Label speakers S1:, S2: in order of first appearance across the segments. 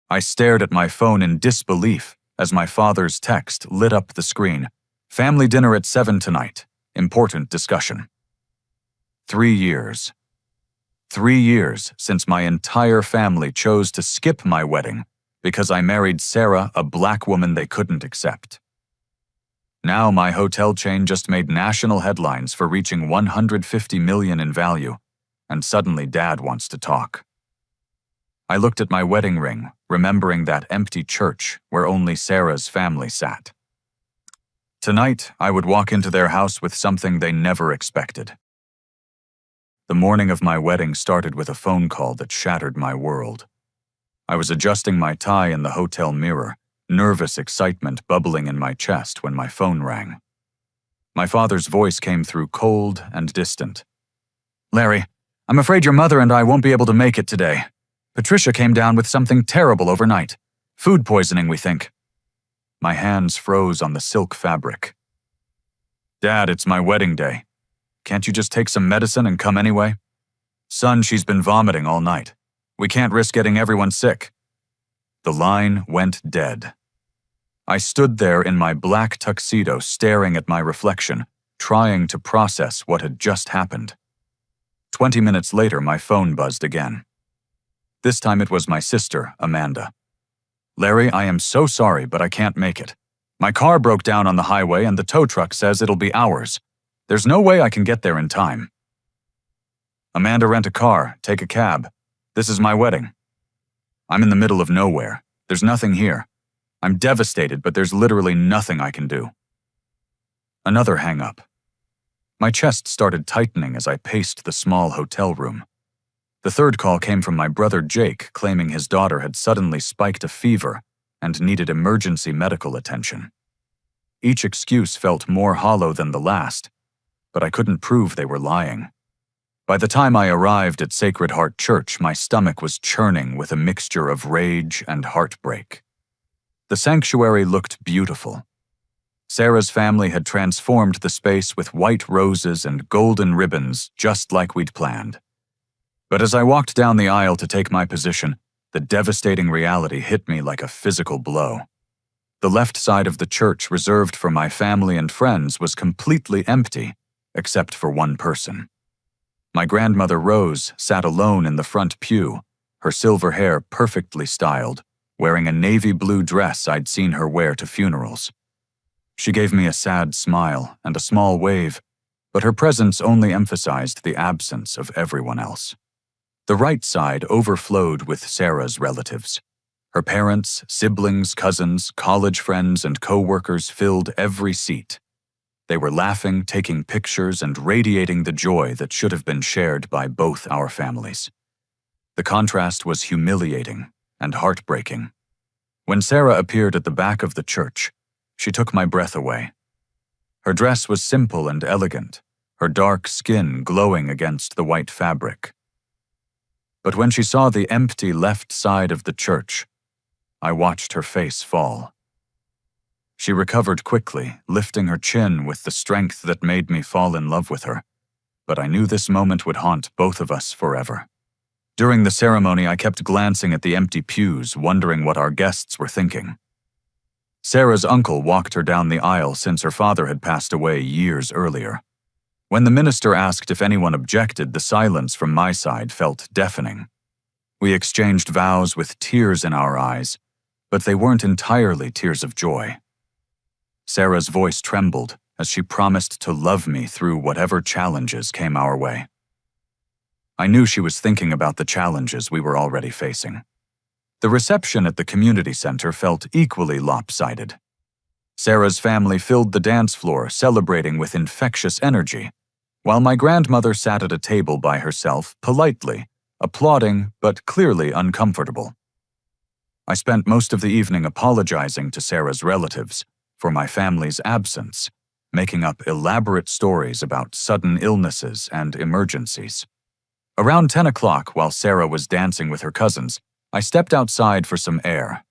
S1: I stared at my phone in disbelief as my father's text lit up the screen. Family dinner at 7 tonight. Important discussion. 3 years. 3 years since my entire family chose to skip my wedding because I married Sarah, a black woman they couldn't accept. Now my hotel chain just made national headlines for reaching $150 million in value, and suddenly Dad wants to talk. I looked at my wedding ring, remembering that empty church where only Sarah's family sat. Tonight, I would walk into their house with something they never expected. The morning of my wedding started with a phone call that shattered my world. I was adjusting my tie in the hotel mirror, nervous excitement bubbling in my chest when my phone rang. My father's voice came through cold and distant. "Larry, I'm afraid your mother and I won't be able to make it today. Patricia came down with something terrible overnight. Food poisoning, we think." My hands froze on the silk fabric. "Dad, it's my wedding day. Can't you just take some medicine and come anyway? Son, she's been vomiting all night. We can't risk getting everyone sick." The line went dead. I stood there in my black tuxedo staring at my reflection, trying to process what had just happened. 20 minutes later, my phone buzzed again. This time it was my sister, Amanda. "Larry, I am so sorry, but I can't make it. My car broke down on the highway and the tow truck says it'll be hours. There's no way I can get there in time." "Amanda, rent a car, take a cab. This is my wedding. I'm in the middle of nowhere. There's nothing here. I'm devastated, but there's literally nothing I can do." Another hang-up. My chest started tightening as I paced the small hotel room. The third call came from my brother Jake, claiming his daughter had suddenly spiked a fever and needed emergency medical attention. Each excuse felt more hollow than the last, but I couldn't prove they were lying. By the time I arrived at Sacred Heart Church, my stomach was churning with a mixture of rage and heartbreak. The sanctuary looked beautiful. Sarah's family had transformed the space with white roses and golden ribbons, just like we'd planned. But as I walked down the aisle to take my position, the devastating reality hit me like a physical blow. The left side of the church reserved for my family and friends was completely empty, except for one person. My grandmother Rose sat alone in the front pew, her silver hair perfectly styled, wearing a navy blue dress I'd seen her wear to funerals. She gave me a sad smile and a small wave, but her presence only emphasized the absence of everyone else. The right side overflowed with Sarah's relatives. Her parents, siblings, cousins, college friends, and co-workers filled every seat. They were laughing, taking pictures, and radiating the joy that should have been shared by both our families. The contrast was humiliating and heartbreaking. When Sarah appeared at the back of the church, she took my breath away. Her dress was simple and elegant, her dark skin glowing against the white fabric. But when she saw the empty left side of the church, I watched her face fall. She recovered quickly, lifting her chin with the strength that made me fall in love with her, but I knew this moment would haunt both of us forever. During the ceremony, I kept glancing at the empty pews, wondering what our guests were thinking. Sarah's uncle walked her down the aisle since her father had passed away years earlier. When the minister asked if anyone objected, the silence from my side felt deafening. We exchanged vows with tears in our eyes, but they weren't entirely tears of joy. Sarah's voice trembled as she promised to love me through whatever challenges came our way. I knew she was thinking about the challenges we were already facing. The reception at the community center felt equally lopsided. Sarah's family filled the dance floor, celebrating with infectious energy, while my grandmother sat at a table by herself, politely, applauding but clearly uncomfortable. I spent most of the evening apologizing to Sarah's relatives for my family's absence, making up elaborate stories about sudden illnesses and emergencies. Around 10 o'clock, while Sarah was dancing with her cousins, I stepped outside for some air.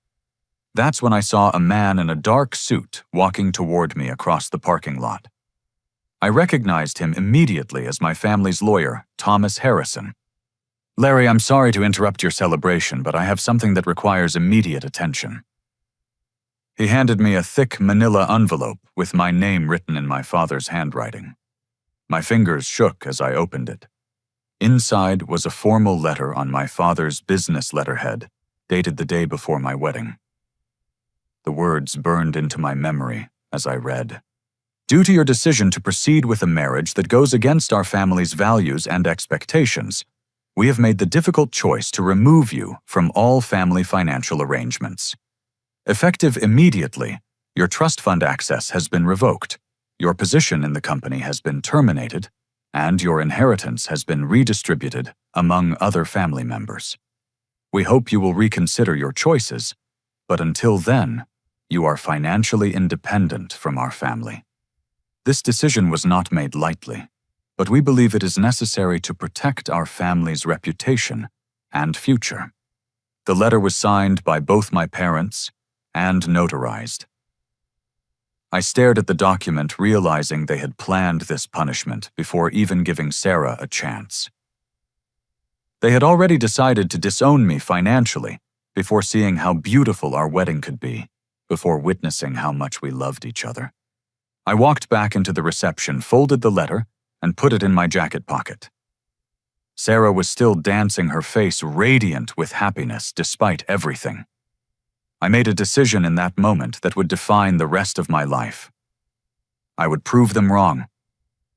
S1: That's when I saw a man in a dark suit walking toward me across the parking lot. I recognized him immediately as my family's lawyer, Thomas Harrison. Larry, I'm sorry to interrupt your celebration, but I have something that requires immediate attention. He handed me a thick manila envelope with my name written in my father's handwriting. My fingers shook as I opened it. Inside was a formal letter on my father's business letterhead, dated the day before my wedding. The words burned into my memory as I read. Due to your decision to proceed with a marriage that goes against our family's values and expectations, we have made the difficult choice to remove you from all family financial arrangements. Effective immediately, your trust fund access has been revoked, your position in the company has been terminated, and your inheritance has been redistributed among other family members. We hope you will reconsider your choices, but until then, you are financially independent from our family. This decision was not made lightly, but we believe it is necessary to protect our family's reputation and future. The letter was signed by both my parents and notarized. I stared at the document, realizing they had planned this punishment before even giving Sarah a chance. They had already decided to disown me financially before seeing how beautiful our wedding could be, before witnessing how much we loved each other. I walked back into the reception, folded the letter, and put it in my jacket pocket. Sarah was still dancing, her face radiant with happiness despite everything. I made a decision in that moment that would define the rest of my life. I would prove them wrong.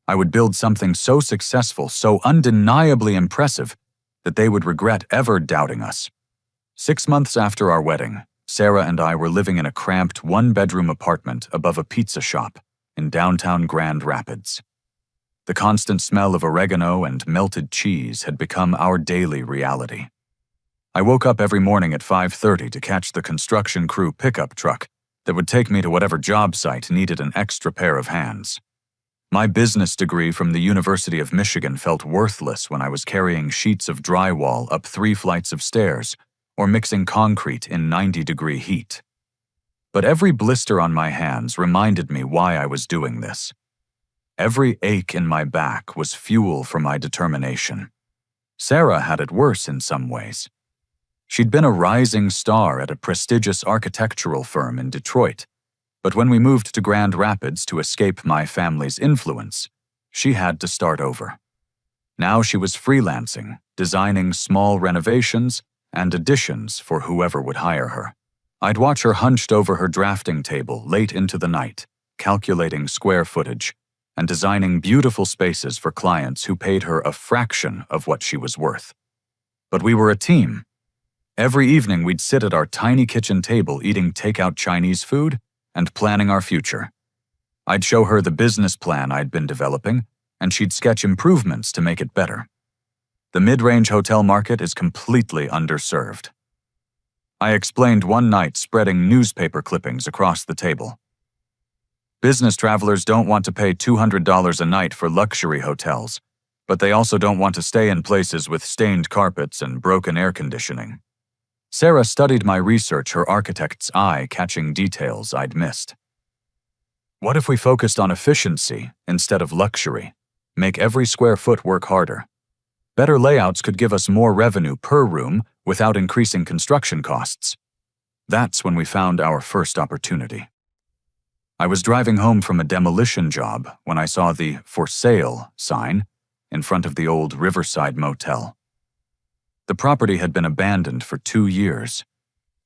S1: I would build something so successful, so undeniably impressive, that they would regret ever doubting us. 6 months after our wedding, Sarah and I were living in a cramped one-bedroom apartment above a pizza shop in downtown Grand Rapids. The constant smell of oregano and melted cheese had become our daily reality. I woke up every morning at 5:30 to catch the construction crew pickup truck that would take me to whatever job site needed an extra pair of hands. My business degree from the University of Michigan felt worthless when I was carrying sheets of drywall up 3 flights of stairs or mixing concrete in 90-degree heat. But every blister on my hands reminded me why I was doing this. Every ache in my back was fuel for my determination. Sarah had it worse in some ways. She'd been a rising star at a prestigious architectural firm in Detroit, but when we moved to Grand Rapids to escape my family's influence, she had to start over. Now she was freelancing, designing small renovations and additions for whoever would hire her. I'd watch her hunched over her drafting table late into the night, calculating square footage and designing beautiful spaces for clients who paid her a fraction of what she was worth. But we were a team. Every evening we'd sit at our tiny kitchen table eating takeout Chinese food and planning our future. I'd show her the business plan I'd been developing, and she'd sketch improvements to make it better. The mid-range hotel market is completely underserved. I explained one night, spreading newspaper clippings across the table. Business travelers don't want to pay $200 a night for luxury hotels, but they also don't want to stay in places with stained carpets and broken air conditioning. Sarah studied my research, her architect's eye catching details I'd missed. What if we focused on efficiency instead of luxury? Make every square foot work harder. Better layouts could give us more revenue per room without increasing construction costs. That's when we found our first opportunity. I was driving home from a demolition job when I saw the "For Sale" sign in front of the old Riverside Motel. The property had been abandoned for 2 years,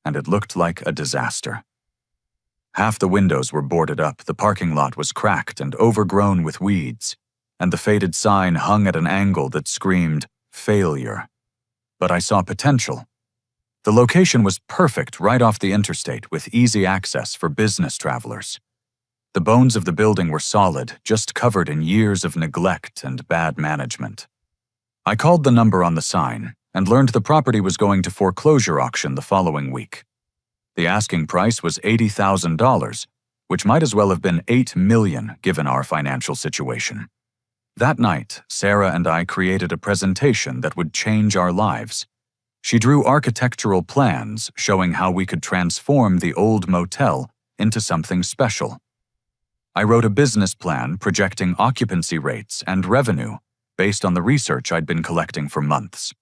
S1: and it looked like a disaster. Half the windows were boarded up, the parking lot was cracked and overgrown with weeds, and the faded sign hung at an angle that screamed failure. But I saw potential. The location was perfect right off the interstate with easy access for business travelers. The bones of the building were solid, just covered in years of neglect and bad management. I called the number on the sign and learned the property was going to foreclosure auction the following week. The asking price was $80,000, which might as well have been $8 million given our financial situation. That night, Sarah and I created a presentation that would change our lives. She drew architectural plans showing how we could transform the old motel into something special. I wrote a business plan projecting occupancy rates and revenue based on the research I'd been collecting for months.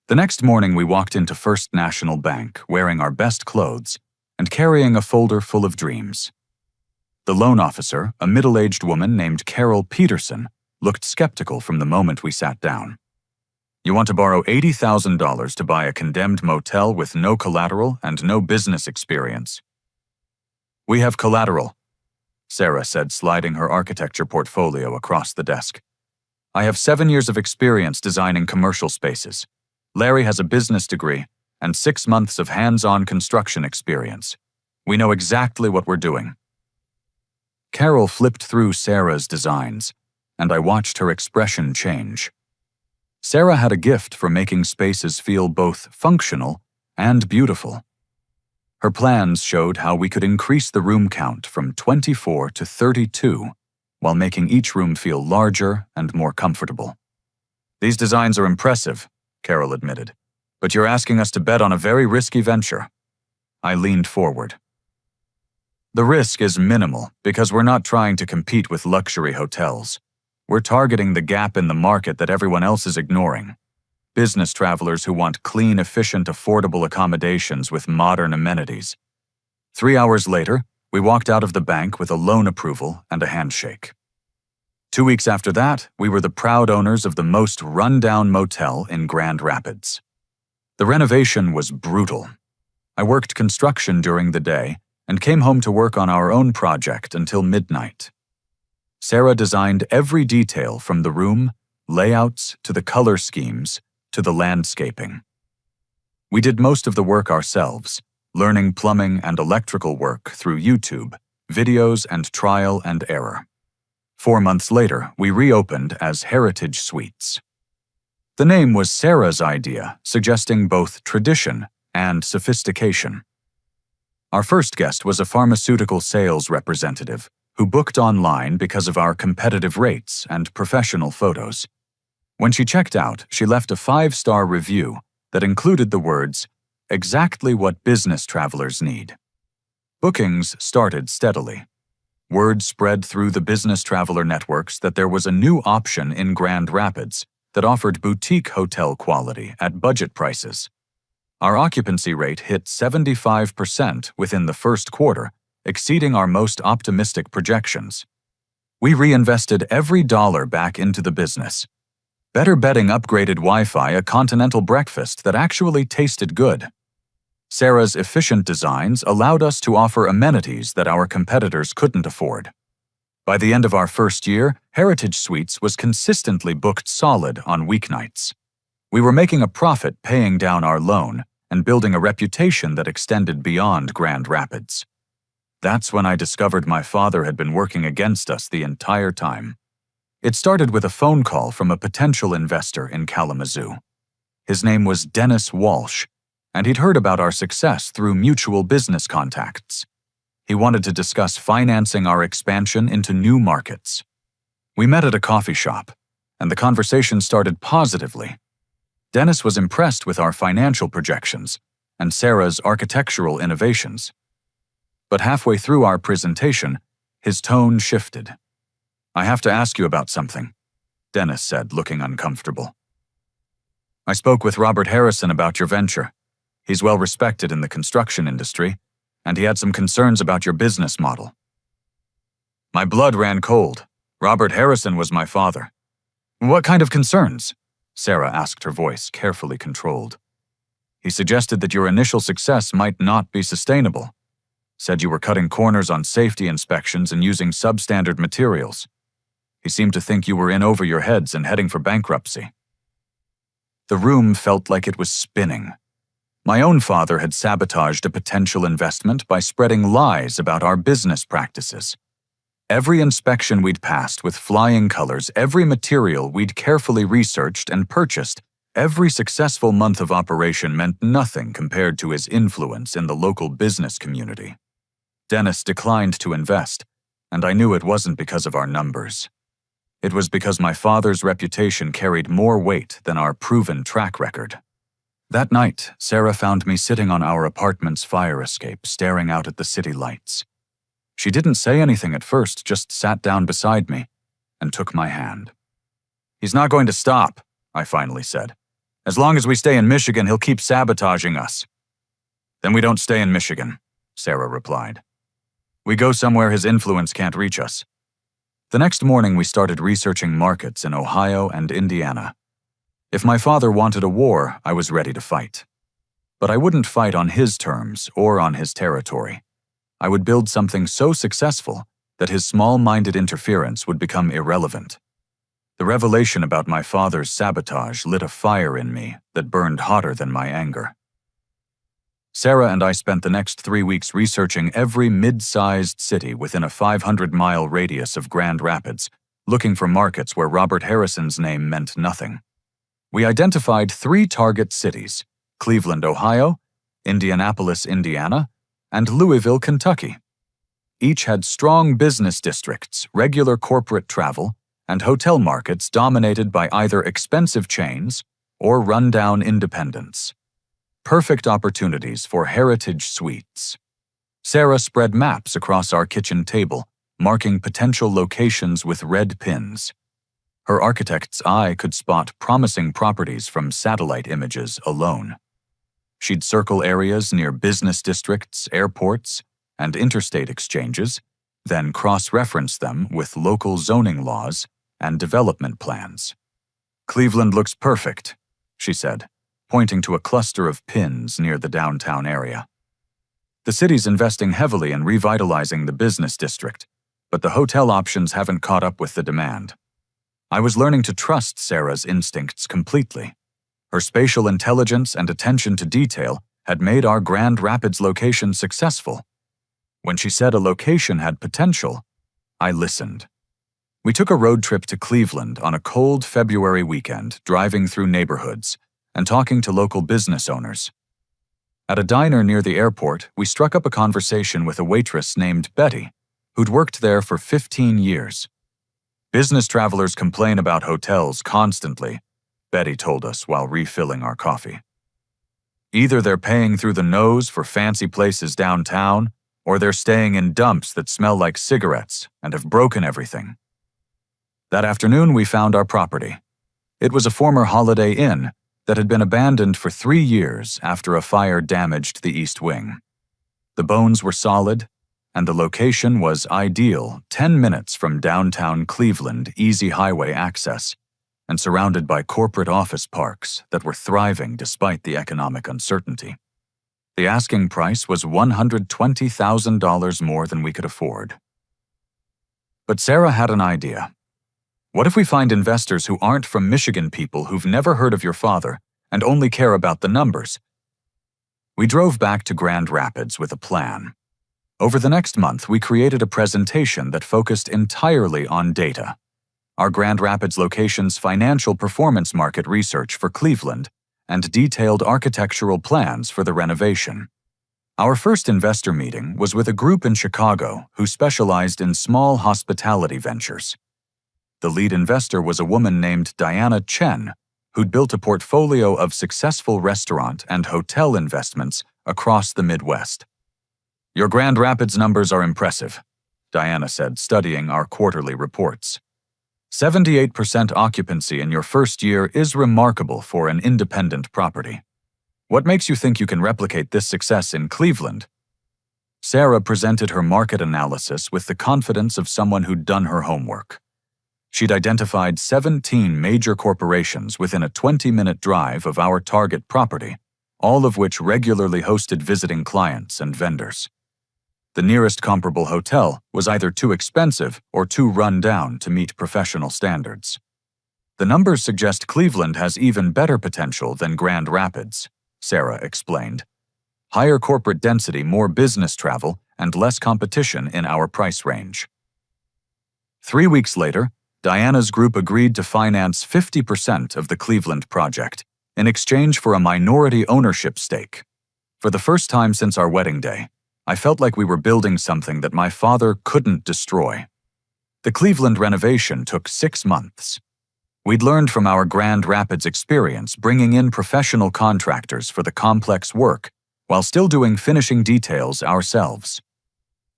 S1: The next morning we walked into First National Bank wearing our best clothes and carrying a folder full of dreams. The loan officer, a middle-aged woman named Carol Peterson, looked skeptical from the moment we sat down. "You want to borrow $80,000 to buy a condemned motel with no collateral and no business experience?" "We have collateral," Sarah said, sliding her architecture portfolio across the desk. "I have 7 years of experience designing commercial spaces. Larry has a business degree and 6 months of hands-on construction experience. We know exactly what we're doing." Carol flipped through Sarah's designs, and I watched her expression change. Sarah had a gift for making spaces feel both functional and beautiful. Her plans showed how we could increase the room count from 24 to 32, while making each room feel larger and more comfortable. "These designs are impressive," Carol admitted, "but you're asking us to bet on a very risky venture." I leaned forward. "The risk is minimal because we're not trying to compete with luxury hotels. We're targeting the gap in the market that everyone else is ignoring. Business travelers who want clean, efficient, affordable accommodations with modern amenities." 3 hours later, we walked out of the bank with a loan approval and a handshake. 2 weeks after that, we were the proud owners of the most run-down motel in Grand Rapids. The renovation was brutal. I worked construction during the day and came home to work on our own project until midnight. Sarah designed every detail from the room, layouts, to the color schemes, to the landscaping. We did most of the work ourselves, learning plumbing and electrical work through YouTube, videos, and trial and error. 4 months later, we reopened as Heritage Suites. The name was Sarah's idea, suggesting both tradition and sophistication. Our first guest was a pharmaceutical sales representative who booked online because of our competitive rates and professional photos. When she checked out, she left a 5-star review that included the words, "Exactly what business travelers need." Bookings started steadily. Word spread through the business traveler networks that there was a new option in Grand Rapids that offered boutique hotel quality at budget prices. Our occupancy rate hit 75% within the first quarter, exceeding our most optimistic projections. We reinvested every dollar back into the business. Better betting upgraded Wi-Fi, a continental breakfast that actually tasted good. Sarah's efficient designs allowed us to offer amenities that our competitors couldn't afford. By the end of our first year, Heritage Suites was consistently booked solid on weeknights. We were making a profit paying down our loan and building a reputation that extended beyond Grand Rapids. That's when I discovered my father had been working against us the entire time. It started with a phone call from a potential investor in Kalamazoo. His name was Dennis Walsh, and he'd heard about our success through mutual business contacts. He wanted to discuss financing our expansion into new markets. We met at a coffee shop, and the conversation started positively. Dennis was impressed with our financial projections and Sarah's architectural innovations. But halfway through our presentation, his tone shifted. "I have to ask you about something," Dennis said, looking uncomfortable. "I spoke with Robert Harrison about your venture. He's well respected in the construction industry, and he had some concerns about your business model." My blood ran cold. Robert Harrison was my father. "What kind of concerns?" Sarah asked, her voice carefully controlled. "He suggested that your initial success might not be sustainable. Said you were cutting corners on safety inspections and using substandard materials. He seemed to think you were in over your heads and heading for bankruptcy." The room felt like it was spinning. My own father had sabotaged a potential investment by spreading lies about our business practices. Every inspection we'd passed with flying colors, every material we'd carefully researched and purchased, every successful month of operation meant nothing compared to his influence in the local business community. Dennis declined to invest, and I knew it wasn't because of our numbers. It was because my father's reputation carried more weight than our proven track record. That night, Sarah found me sitting on our apartment's fire escape, staring out at the city lights. She didn't say anything at first, just sat down beside me and took my hand. "He's not going to stop," I finally said, As long as we stay in Michigan, he'll keep sabotaging us. Then we don't stay in Michigan, Sarah replied. We go somewhere his influence can't reach us. The next morning, we started researching markets in Ohio and Indiana. If my father wanted a war, I was ready to fight. But I wouldn't fight on his terms or on his territory. I would build something so successful that his small-minded interference would become irrelevant. The revelation about my father's sabotage lit a fire in me that burned hotter than my anger. Sarah and I spent the next 3 weeks researching every mid-sized city within a 500-mile radius of Grand Rapids, looking for markets where Robert Harrison's name meant nothing. We identified 3 target cities: Cleveland, Ohio, Indianapolis, Indiana, and Louisville, Kentucky. Each had strong business districts, regular corporate travel, and hotel markets dominated by either expensive chains or rundown independents. Perfect opportunities for heritage suites. Sarah spread maps across our kitchen table, marking potential locations with red pins. Her architect's eye could spot promising properties from satellite images alone. She'd circle areas near business districts, airports, and interstate exchanges, then cross-reference them with local zoning laws and development plans. Cleveland looks perfect, she said, pointing to a cluster of pins near the downtown area. The city's investing heavily in revitalizing the business district, but the hotel options haven't caught up with the demand. I was learning to trust Sarah's instincts completely. Her spatial intelligence and attention to detail had made our Grand Rapids location successful. When she said a location had potential, I listened. We took a road trip to Cleveland on a cold February weekend, driving through neighborhoods and talking to local business owners. At a diner near the airport, we struck up a conversation with a waitress named Betty, who'd worked there for 15 years. Business travelers complain about hotels constantly, Betty told us while refilling our coffee. Either they're paying through the nose for fancy places downtown, or they're staying in dumps that smell like cigarettes and have broken everything. That afternoon, we found our property. It was a former Holiday Inn that had been abandoned for 3 years after a fire damaged the east wing. The bones were solid, and the location was ideal, 10 minutes from downtown Cleveland easy highway access, and surrounded by corporate office parks that were thriving despite the economic uncertainty. The asking price was $120,000 more than we could afford. But Sarah had an idea. What if we find investors who aren't from Michigan, people who've never heard of your father and only care about the numbers? We drove back to Grand Rapids with a plan. Over the next month, we created a presentation that focused entirely on data. Our Grand Rapids location's financial performance market research for Cleveland and detailed architectural plans for the renovation. Our first investor meeting was with a group in Chicago who specialized in small hospitality ventures. The lead investor was a woman named Diana Chen, who'd built a portfolio of successful restaurant and hotel investments across the Midwest. Your Grand Rapids numbers are impressive, Diana said, studying our quarterly reports. 78% occupancy in your first year is remarkable for an independent property. What makes you think you can replicate this success in Cleveland? Sarah presented her market analysis with the confidence of someone who'd done her homework. She'd identified 17 major corporations within a 20-minute drive of our target property, all of which regularly hosted visiting clients and vendors. The nearest comparable hotel was either too expensive or too run down to meet professional standards. The numbers suggest Cleveland has even better potential than Grand Rapids, Sarah explained. Higher corporate density, more business travel, and less competition in our price range. 3 weeks later, Diana's group agreed to finance 50% of the Cleveland project in exchange for a minority ownership stake. For the first time since our wedding day, I felt like we were building something that my father couldn't destroy. The Cleveland renovation took 6 months. We'd learned from our Grand Rapids experience bringing in professional contractors for the complex work while still doing finishing details ourselves.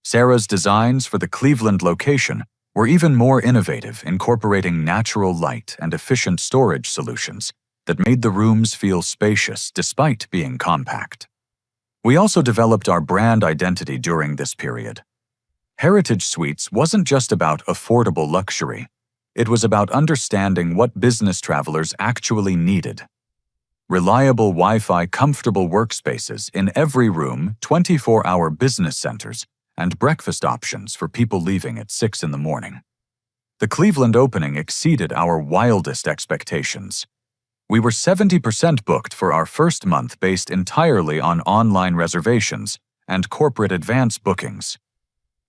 S1: Sarah's designs for the Cleveland location were even more innovative, incorporating natural light and efficient storage solutions, that made the rooms feel spacious despite being compact. We also developed our brand identity during this period. Heritage Suites wasn't just about affordable luxury. It was about understanding what business travelers actually needed. Reliable Wi-Fi, comfortable workspaces in every room, 24-hour business centers, and breakfast options for people leaving at 6 in the morning. The Cleveland opening exceeded our wildest expectations. We were 70% booked for our first month based entirely on online reservations and corporate advance bookings.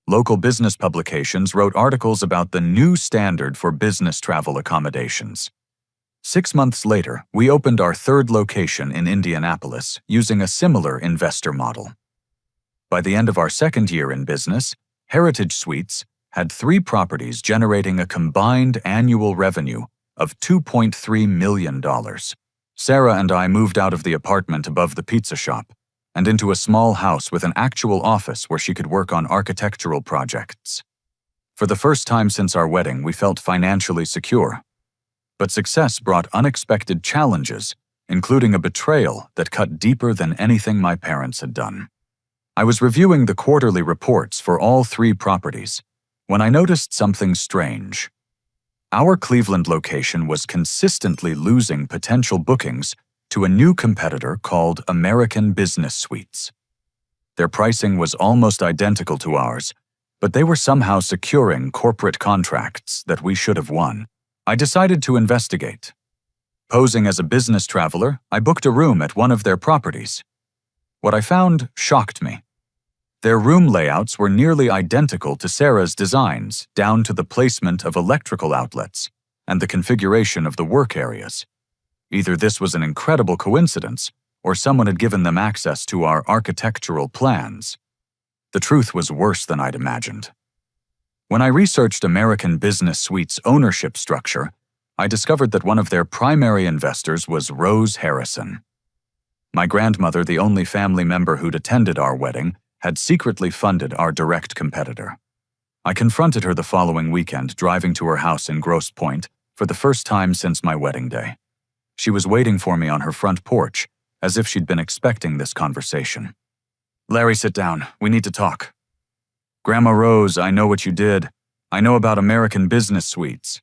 S1: Local business publications wrote articles about the new standard for business travel accommodations. 6 months later, we opened our third location in Indianapolis using a similar investor model. By the end of our second year in business, Heritage Suites had 3 properties generating a combined annual revenue of $2.3 million. Sarah and I moved out of the apartment above the pizza shop and into a small house with an actual office where she could work on architectural projects. For the first time since our wedding, we felt financially secure. But success brought unexpected challenges, including a betrayal that cut deeper than anything my parents had done. I was reviewing the quarterly reports for all 3 properties when I noticed something strange. Our Cleveland location was consistently losing potential bookings to a new competitor called American Business Suites. Their pricing was almost identical to ours, but they were somehow securing corporate contracts that we should have won. I decided to investigate. Posing as a business traveler, I booked a room at one of their properties. What I found shocked me. Their room layouts were nearly identical to Sarah's designs, down to the placement of electrical outlets and the configuration of the work areas. Either this was an incredible coincidence, or someone had given them access to our architectural plans. The truth was worse than I'd imagined. When I researched American Business Suites' ownership structure, I discovered that one of their primary investors was Rose Harrison. My grandmother, the only family member who'd attended our wedding, had secretly funded our direct competitor. I confronted her the following weekend, driving to her house in Grosse Pointe for the first time since my wedding day. She was waiting for me on her front porch, as if she'd been expecting this conversation. "Larry, sit down. We need to talk." "Grandma Rose, I know what you did. I know about American Business Suites."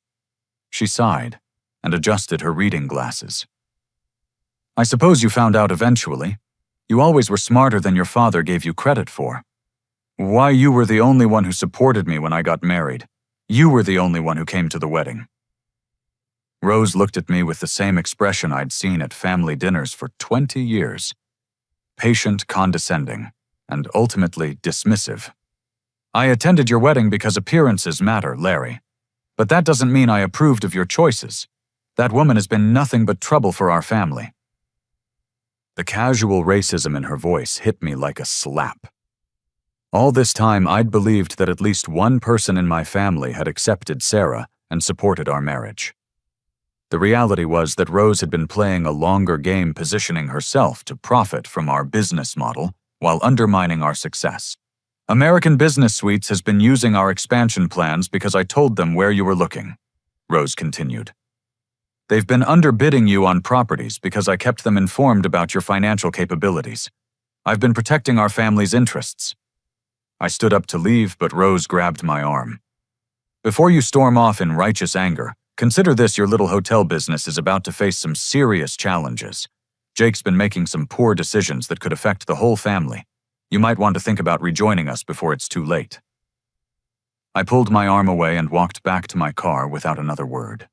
S1: She sighed and adjusted her reading glasses. "I suppose you found out eventually. You always were smarter than your father gave you credit for. Why, you were the only one who supported me when I got married. You were the only one who came to the wedding." Rose looked at me with the same expression I'd seen at family dinners for 20 years. Patient, condescending, and ultimately dismissive. "I attended your wedding because appearances matter, Larry. But that doesn't mean I approved of your choices. That woman has been nothing but trouble for our family." The casual racism in her voice hit me like a slap. All this time, I'd believed that at least one person in my family had accepted Sarah and supported our marriage. The reality was that Rose had been playing a longer game, positioning herself to profit from our business model while undermining our success. "American Business Suites has been using our expansion plans because I told them where you were looking," Rose continued. "They've been underbidding you on properties because I kept them informed about your financial capabilities. I've been protecting our family's interests." I stood up to leave, but Rose grabbed my arm. "Before you storm off in righteous anger, consider this: your little hotel business is about to face some serious challenges. Jake's been making some poor decisions that could affect the whole family. You might want to think about rejoining us before it's too late." I pulled my arm away and walked back to my car without another word.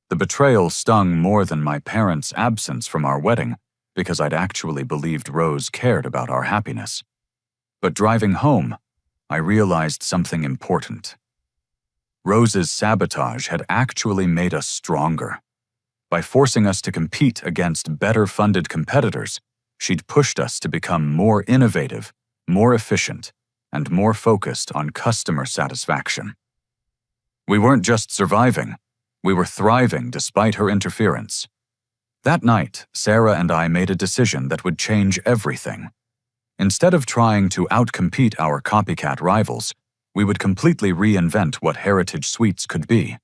S1: The betrayal stung more than my parents' absence from our wedding, because I'd actually believed Rose cared about our happiness. But driving home, I realized something important. Rose's sabotage had actually made us stronger. By forcing us to compete against better-funded competitors, she'd pushed us to become more innovative, more efficient, and more focused on customer satisfaction. We weren't just surviving, we were thriving despite her interference. That night, Sarah and I made a decision that would change everything. Instead of trying to outcompete our copycat rivals, we would completely reinvent what Heritage Suites could be.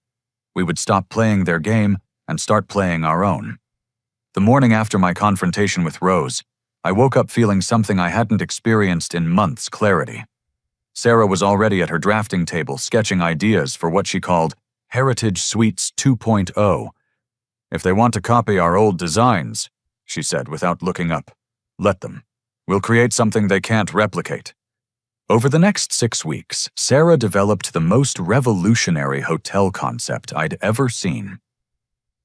S1: We would stop playing their game and start playing our own. The morning after my confrontation with Rose, I woke up feeling something I hadn't experienced in months' clarity. Sarah was already at her drafting table sketching ideas for what she called Heritage Suites 2.0. "If they want to copy our old designs," she said without looking up, "let them. We'll create something they can't replicate." Over the next 6 weeks, Sarah developed the most revolutionary hotel concept I'd ever seen.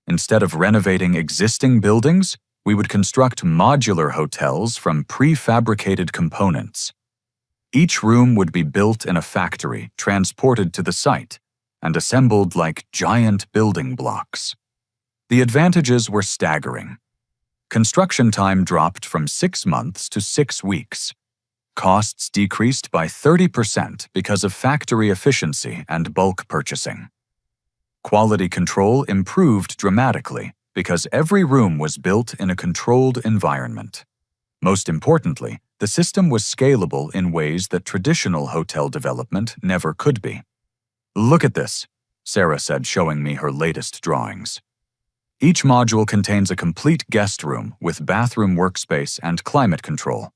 S1: Instead of renovating existing buildings, we would construct modular hotels from prefabricated components. Each room would be built in a factory, transported to the site, and assembled like giant building blocks. The advantages were staggering. Construction time dropped from 6 months to 6 weeks. Costs decreased by 30% because of factory efficiency and bulk purchasing. Quality control improved dramatically because every room was built in a controlled environment. Most importantly, the system was scalable in ways that traditional hotel development never could be. "Look at this," Sarah said, showing me her latest drawings. Each module contains a complete guest room with bathroom workspace and climate control.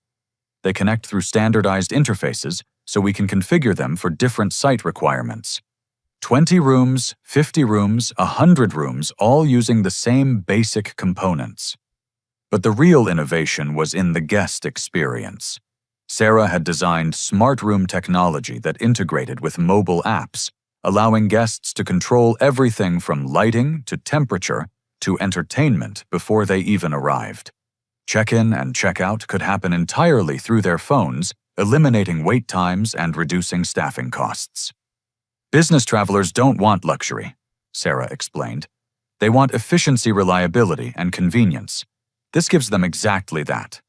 S1: They connect through standardized interfaces so we can configure them for different site requirements. 20 rooms, 50 rooms, 100 rooms, all using the same basic components. But the real innovation was in the guest experience. Sarah had designed smart room technology that integrated with mobile apps, allowing guests to control everything from lighting to temperature to entertainment before they even arrived. Check-in and check-out could happen entirely through their phones, eliminating wait times and reducing staffing costs. "Business travelers don't want luxury," Sarah explained. "They want efficiency, reliability, and convenience. This gives them exactly that."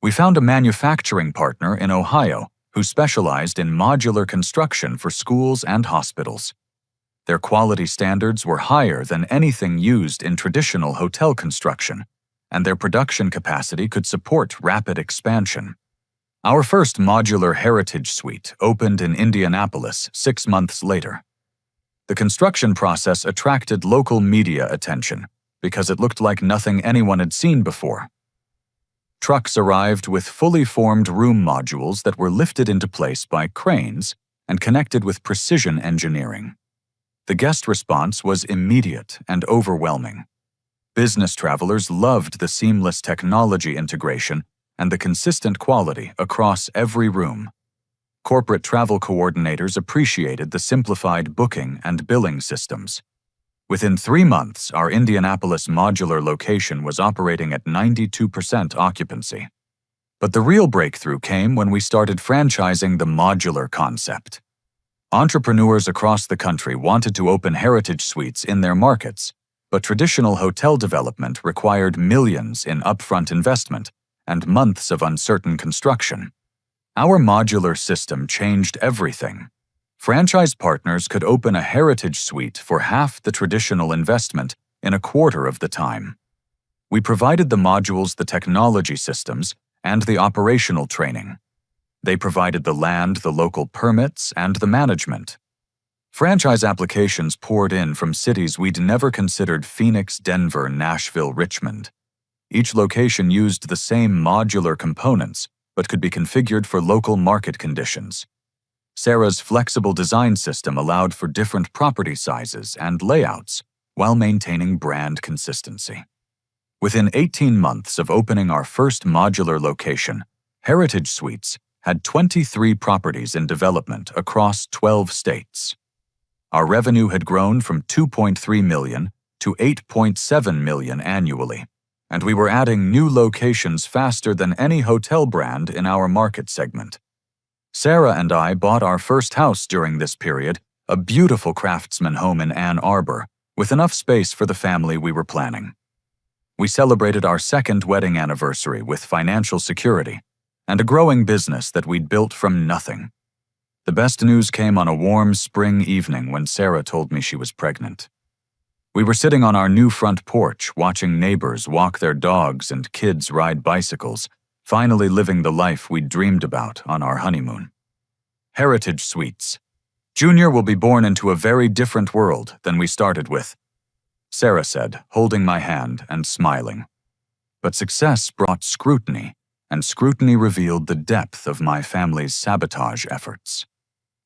S1: We found a manufacturing partner in Ohio who specialized in modular construction for schools and hospitals. Their quality standards were higher than anything used in traditional hotel construction, and their production capacity could support rapid expansion. Our first modular heritage suite opened in Indianapolis 6 months later. The construction process attracted local media attention because it looked like nothing anyone had seen before. Trucks arrived with fully formed room modules that were lifted into place by cranes and connected with precision engineering. The guest response was immediate and overwhelming. Business travelers loved the seamless technology integration and the consistent quality across every room. Corporate travel coordinators appreciated the simplified booking and billing systems. Within 3 months, our Indianapolis modular location was operating at 92% occupancy. But the real breakthrough came when we started franchising the modular concept. Entrepreneurs across the country wanted to open heritage suites in their markets, but traditional hotel development required millions in upfront investment and months of uncertain construction. Our modular system changed everything. Franchise partners could open a heritage suite for half the traditional investment in a quarter of the time. We provided the modules the technology systems and the operational training. They provided the land, the local permits, and the management. Franchise applications poured in from cities we'd never considered: Phoenix, Denver, Nashville, Richmond. Each location used the same modular components, but could be configured for local market conditions. Sarah's flexible design system allowed for different property sizes and layouts while maintaining brand consistency. Within 18 months of opening our first modular location, Heritage Suites had 23 properties in development across 12 states. Our revenue had grown from $2.3 million to $8.7 million annually, and we were adding new locations faster than any hotel brand in our market segment. Sarah and I bought our first house during this period, a beautiful craftsman home in Ann Arbor, with enough space for the family we were planning. We celebrated our second wedding anniversary with financial security and a growing business that we'd built from nothing. The best news came on a warm spring evening when Sarah told me she was pregnant. We were sitting on our new front porch watching neighbors walk their dogs and kids ride bicycles, finally living the life we'd dreamed about on our honeymoon. Heritage Suites. Junior will be born into a very different world than we started with. Sarah said, holding my hand and smiling. But success brought scrutiny, and scrutiny revealed the depth of my family's sabotage efforts.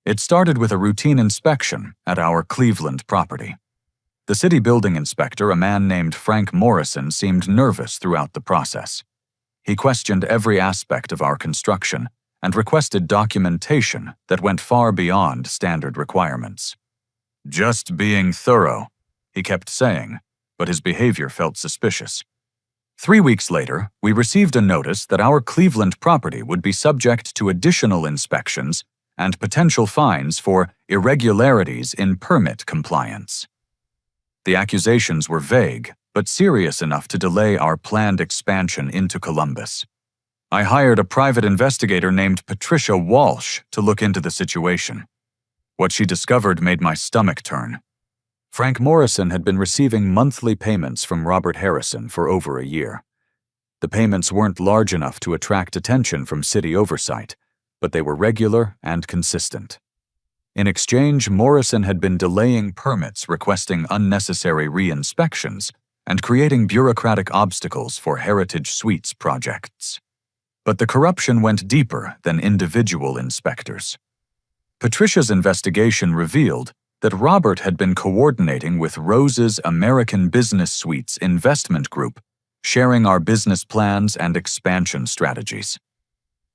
S1: It started with a routine inspection at our Cleveland property. The city building inspector, a man named Frank Morrison, seemed nervous throughout the process. He questioned every aspect of our construction and requested documentation that went far beyond standard requirements. "Just being thorough," he kept saying, but his behavior felt suspicious. 3 weeks later, we received a notice that our Cleveland property would be subject to additional inspections and potential fines for irregularities in permit compliance. The accusations were vague, but serious enough to delay our planned expansion into Columbus. I hired a private investigator named Patricia Walsh to look into the situation. What she discovered made my stomach turn. Frank Morrison had been receiving monthly payments from Robert Harrison for over a year. The payments weren't large enough to attract attention from city oversight, but they were regular and consistent. In exchange, Morrison had been delaying permits, requesting unnecessary re-inspections, and creating bureaucratic obstacles for Heritage Suites projects. But the corruption went deeper than individual inspectors. Patricia's investigation revealed that Robert had been coordinating with Rose's American Business Suites investment group, sharing our business plans and expansion strategies.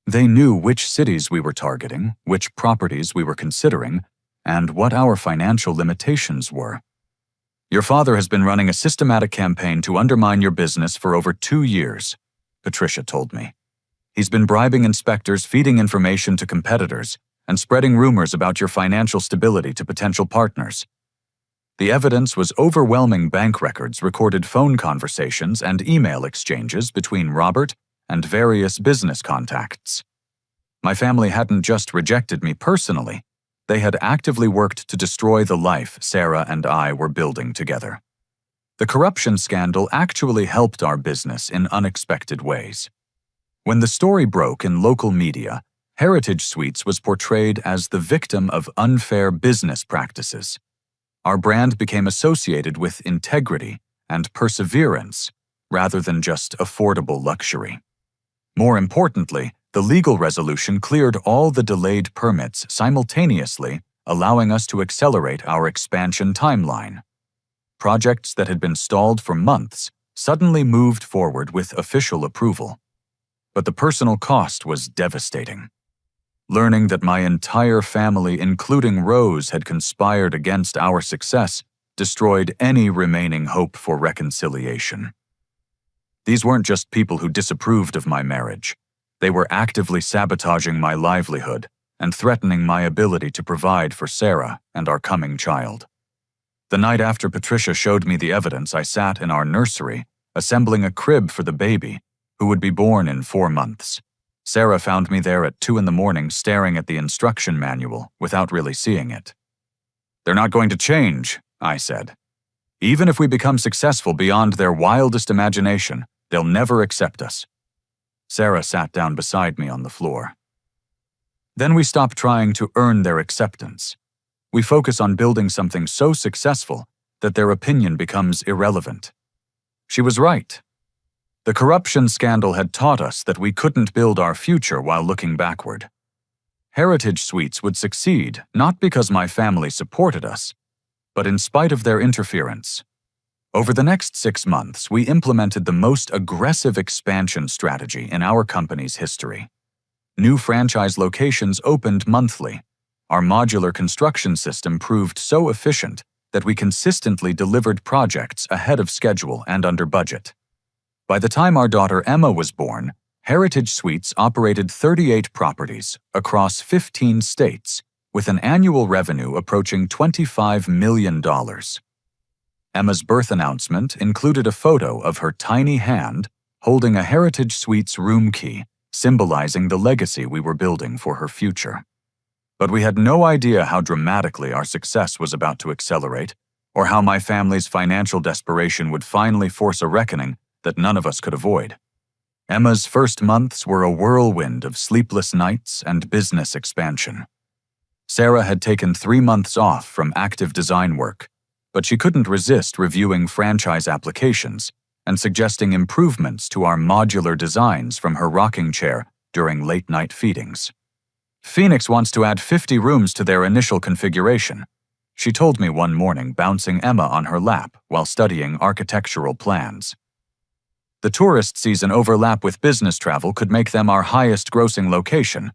S1: They knew which cities we were targeting, which properties we were considering, and what our financial limitations were. "Your father has been running a systematic campaign to undermine your business for over 2 years," Patricia told me. "He's been bribing inspectors, feeding information to competitors, and spreading rumors about your financial stability to potential partners." The evidence was overwhelming: bank records, recorded phone conversations, and email exchanges between Robert and various business contacts. My family hadn't just rejected me personally, they had actively worked to destroy the life Sarah and I were building together. The corruption scandal actually helped our business in unexpected ways. When the story broke in local media, Heritage Suites was portrayed as the victim of unfair business practices. Our brand became associated with integrity and perseverance rather than just affordable luxury. More importantly, the legal resolution cleared all the delayed permits simultaneously, allowing us to accelerate our expansion timeline. Projects that had been stalled for months suddenly moved forward with official approval. But the personal cost was devastating. Learning that my entire family, including Rose, had conspired against our success destroyed any remaining hope for reconciliation. These weren't just people who disapproved of my marriage. They were actively sabotaging my livelihood and threatening my ability to provide for Sarah and our coming child. The night after Patricia showed me the evidence, I sat in our nursery, assembling a crib for the baby, who would be born in 4 months. Sarah found me there at 2 a.m. staring at the instruction manual without really seeing it. "They're not going to change," I said. "Even if we become successful beyond their wildest imagination, they'll never accept us." Sarah sat down beside me on the floor. "Then we stop trying to earn their acceptance. We focus on building something so successful that their opinion becomes irrelevant." She was right. The corruption scandal had taught us that we couldn't build our future while looking backward. Heritage Suites would succeed not because my family supported us, but in spite of their interference. Over the next 6 months, we implemented the most aggressive expansion strategy in our company's history. New franchise locations opened monthly. Our modular construction system proved so efficient that we consistently delivered projects ahead of schedule and under budget. By the time our daughter Emma was born, Heritage Suites operated 38 properties across 15 states, with an annual revenue approaching $25 million. Emma's birth announcement included a photo of her tiny hand holding a Heritage Suites room key, symbolizing the legacy we were building for her future. But we had no idea how dramatically our success was about to accelerate, or how my family's financial desperation would finally force a reckoning that none of us could avoid. Emma's first months were a whirlwind of sleepless nights and business expansion. Sarah had taken 3 months off from active design work, but she couldn't resist reviewing franchise applications and suggesting improvements to our modular designs from her rocking chair during late-night feedings. Phoenix wants to add 50 rooms to their initial configuration, she told me one morning, bouncing Emma on her lap while studying architectural plans. The tourist season overlap with business travel could make them our highest-grossing location.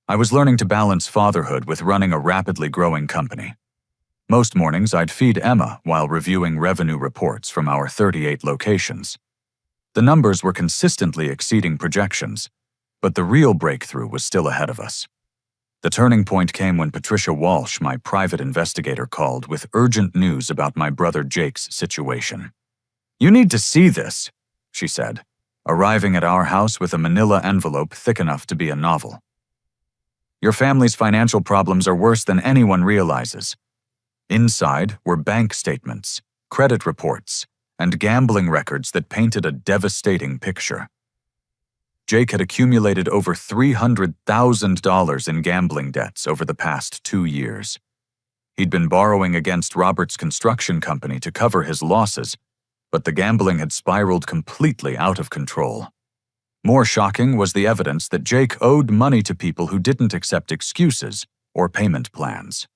S1: I was learning to balance fatherhood with running a rapidly growing company. Most mornings, I'd feed Emma while reviewing revenue reports from our 38 locations. The numbers were consistently exceeding projections, but the real breakthrough was still ahead of us. The turning point came when Patricia Walsh, my private investigator, called with urgent news about my brother Jake's situation. "You need to see this," she said, arriving at our house with a manila envelope thick enough to be a novel. "Your family's financial problems are worse than anyone realizes." Inside were bank statements, credit reports, and gambling records that painted a devastating picture. Jake had accumulated over $300,000 in gambling debts over the past 2 years. He'd been borrowing against Robert's construction company to cover his losses, but the gambling had spiraled completely out of control. More shocking was the evidence that Jake owed money to people who didn't accept excuses or payment plans.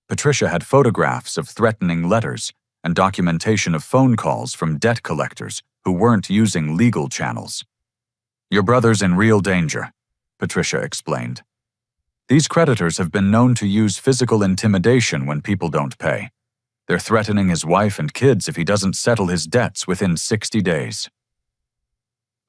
S1: Patricia had photographs of threatening letters and documentation of phone calls from debt collectors who weren't using legal channels. "Your brother's in real danger," Patricia explained. "These creditors have been known to use physical intimidation when people don't pay. They're threatening his wife and kids if he doesn't settle his debts within 60 days.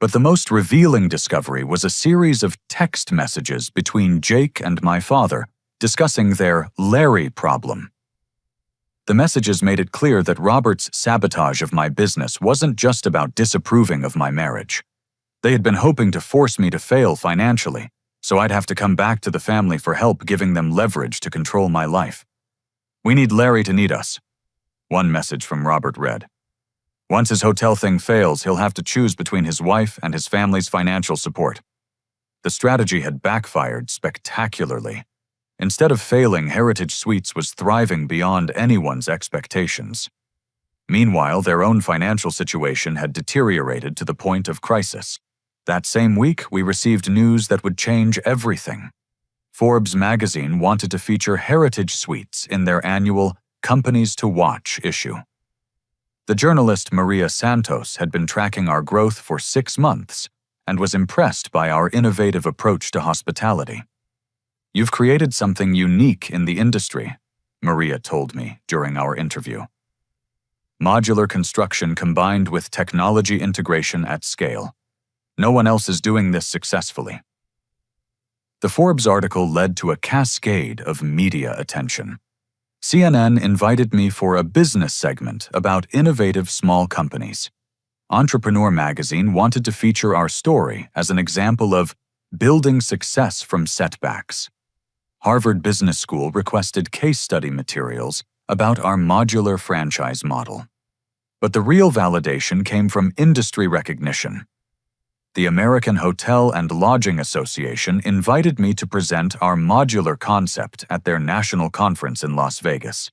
S1: But the most revealing discovery was a series of text messages between Jake and my father discussing their Larry problem. The messages made it clear that Robert's sabotage of my business wasn't just about disapproving of my marriage. They had been hoping to force me to fail financially, so I'd have to come back to the family for help, giving them leverage to control my life. "We need Larry to need us," one message from Robert read. "Once his hotel thing fails, he'll have to choose between his wife and his family's financial support." The strategy had backfired spectacularly. Instead of failing, Heritage Suites was thriving beyond anyone's expectations. Meanwhile, their own financial situation had deteriorated to the point of crisis. That same week, we received news that would change everything. Forbes magazine wanted to feature Heritage Suites in their annual Companies to Watch issue. The journalist Maria Santos had been tracking our growth for 6 months and was impressed by our innovative approach to hospitality. "You've created something unique in the industry," Maria told me during our interview. "Modular construction combined with technology integration at scale. No one else is doing this successfully." The Forbes article led to a cascade of media attention. CNN invited me for a business segment about innovative small companies. Entrepreneur magazine wanted to feature our story as an example of building success from setbacks. Harvard Business School requested case study materials about our modular franchise model. But the real validation came from industry recognition. The American Hotel and Lodging Association invited me to present our modular concept at their national conference in Las Vegas.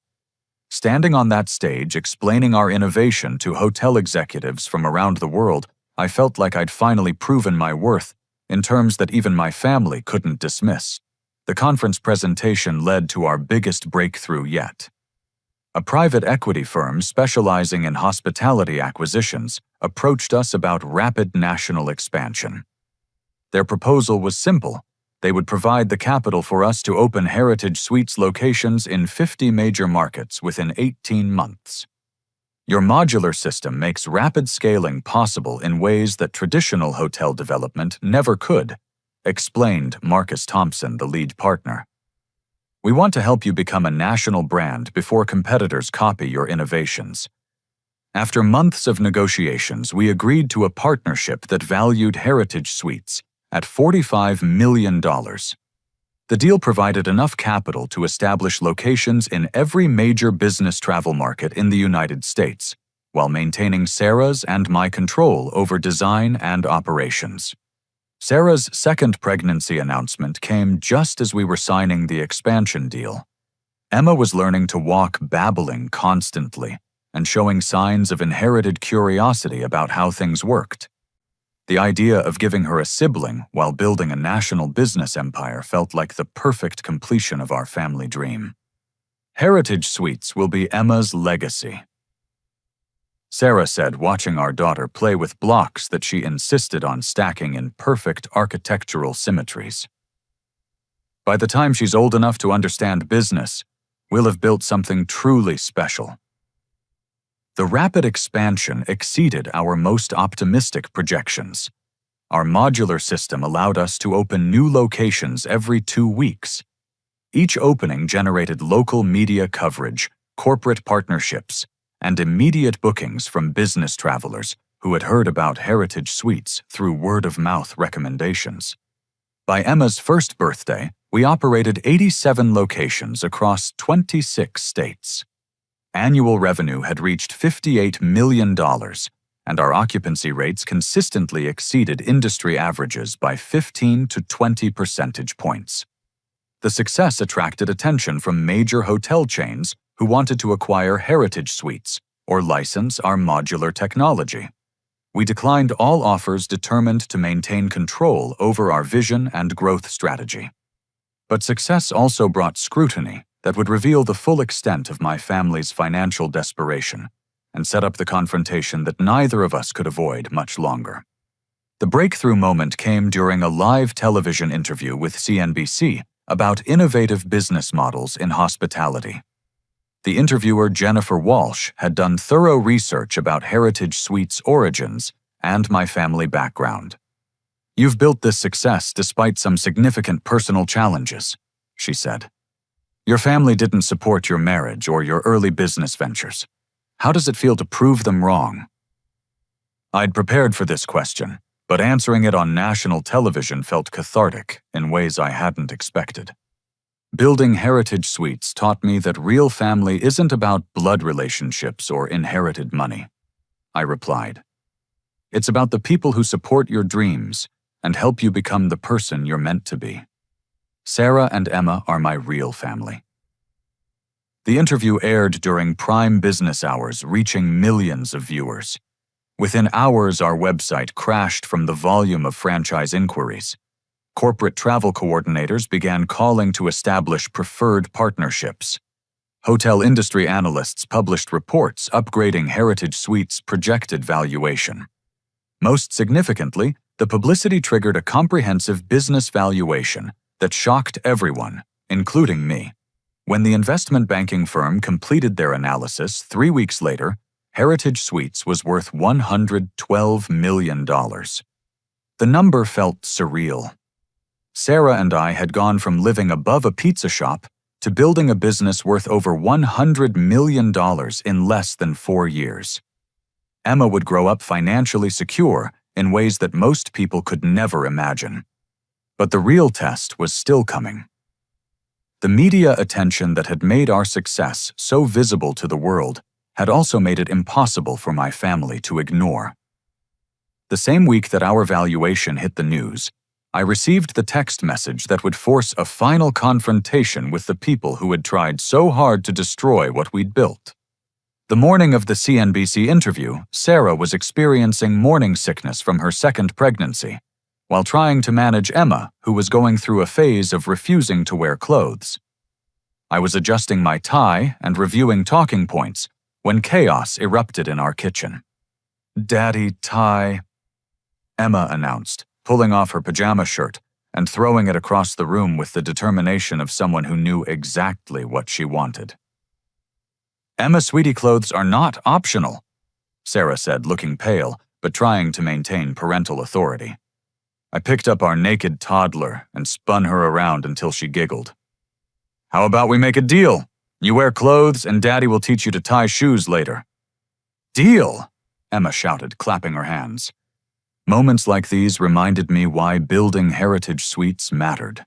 S1: Standing on that stage explaining our innovation to hotel executives from around the world, I felt like I'd finally proven my worth in terms that even my family couldn't dismiss. The conference presentation led to our biggest breakthrough yet. A private equity firm specializing in hospitality acquisitions approached us about rapid national expansion. Their proposal was simple. They would provide the capital for us to open Heritage Suites locations in 50 major markets within 18 months. "Your modular system makes rapid scaling possible in ways that traditional hotel development never could," explained Marcus Thompson, the lead partner. "We want to help you become a national brand before competitors copy your innovations." After months of negotiations, we agreed to a partnership that valued Heritage Suites at $45 million. The deal provided enough capital to establish locations in every major business travel market in the United States, while maintaining Sarah's and my control over design and operations. Sarah's second pregnancy announcement came just as we were signing the expansion deal. Emma was learning to walk babbling constantly and showing signs of inherited curiosity about how things worked. The idea of giving her a sibling while building a national business empire felt like the perfect completion of our family dream. Heritage Suites will be Emma's legacy. Sarah said, watching our daughter play with blocks that she insisted on stacking in perfect architectural symmetries. By the time she's old enough to understand business, we'll have built something truly special. The rapid expansion exceeded our most optimistic projections. Our modular system allowed us to open new locations every 2 weeks. Each opening generated local media coverage, corporate partnerships, and immediate bookings from business travelers who had heard about Heritage Suites through word-of-mouth recommendations. By Emma's first birthday, we operated 87 locations across 26 states. Annual revenue had reached $58 million, and our occupancy rates consistently exceeded industry averages by 15 to 20 percentage points. The success attracted attention from major hotel chains who wanted to acquire Heritage Suites or license our modular technology. We declined all offers determined to maintain control over our vision and growth strategy. But success also brought scrutiny that would reveal the full extent of my family's financial desperation and set up the confrontation that neither of us could avoid much longer. The breakthrough moment came during a live television interview with CNBC about innovative business models in hospitality. The interviewer, Jennifer Walsh, had done thorough research about Heritage Suites' origins and my family background. "You've built this success despite some significant personal challenges," she said. "Your family didn't support your marriage or your early business ventures. How does it feel to prove them wrong?" I'd prepared for this question, but answering it on national television felt cathartic in ways I hadn't expected. Building Heritage Suites taught me that real family isn't about blood relationships or inherited money. I replied. "It's about the people who support your dreams and help you become the person you're meant to be. Sarah and Emma are my real family." The interview aired during prime business hours, reaching millions of viewers. Within hours, our website crashed from the volume of franchise inquiries. Corporate travel coordinators began calling to establish preferred partnerships. Hotel industry analysts published reports upgrading Heritage Suites' projected valuation. Most significantly, the publicity triggered a comprehensive business valuation that shocked everyone, including me. When the investment banking firm completed their analysis 3 weeks later, Heritage Suites was worth $112 million. The number felt surreal. Sarah and I had gone from living above a pizza shop to building a business worth over $100 million in less than 4 years. Emma would grow up financially secure in ways that most people could never imagine. But the real test was still coming. The media attention that had made our success so visible to the world had also made it impossible for my family to ignore. The same week that our valuation hit the news, I received the text message that would force a final confrontation with the people who had tried so hard to destroy what we'd built. The morning of the CNBC interview, Sarah was experiencing morning sickness from her second pregnancy, while trying to manage Emma, who was going through a phase of refusing to wear clothes. I was adjusting my tie and reviewing talking points when chaos erupted in our kitchen. "Daddy, tie," Emma announced, pulling off her pajama shirt and throwing it across the room with the determination of someone who knew exactly what she wanted. "Emma, sweetie, clothes are not optional," Sarah said, looking pale, but trying to maintain parental authority. I picked up our naked toddler and spun her around until she giggled. "How about we make a deal? You wear clothes and Daddy will teach you to tie shoes later." "Deal!" Emma shouted, clapping her hands. Moments like these reminded me why building Heritage Suites mattered.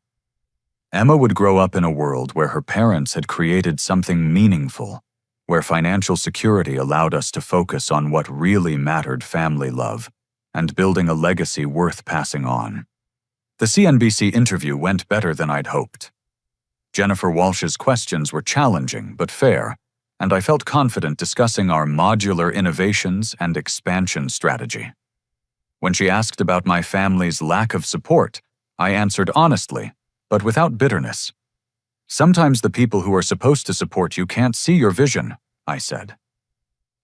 S1: Emma would grow up in a world where her parents had created something meaningful, where financial security allowed us to focus on what really mattered: family love, and building a legacy worth passing on. The CNBC interview went better than I'd hoped. Jennifer Walsh's questions were challenging but fair, and I felt confident discussing our modular innovations and expansion strategy. When she asked about my family's lack of support, I answered honestly, but without bitterness. "Sometimes the people who are supposed to support you can't see your vision," I said.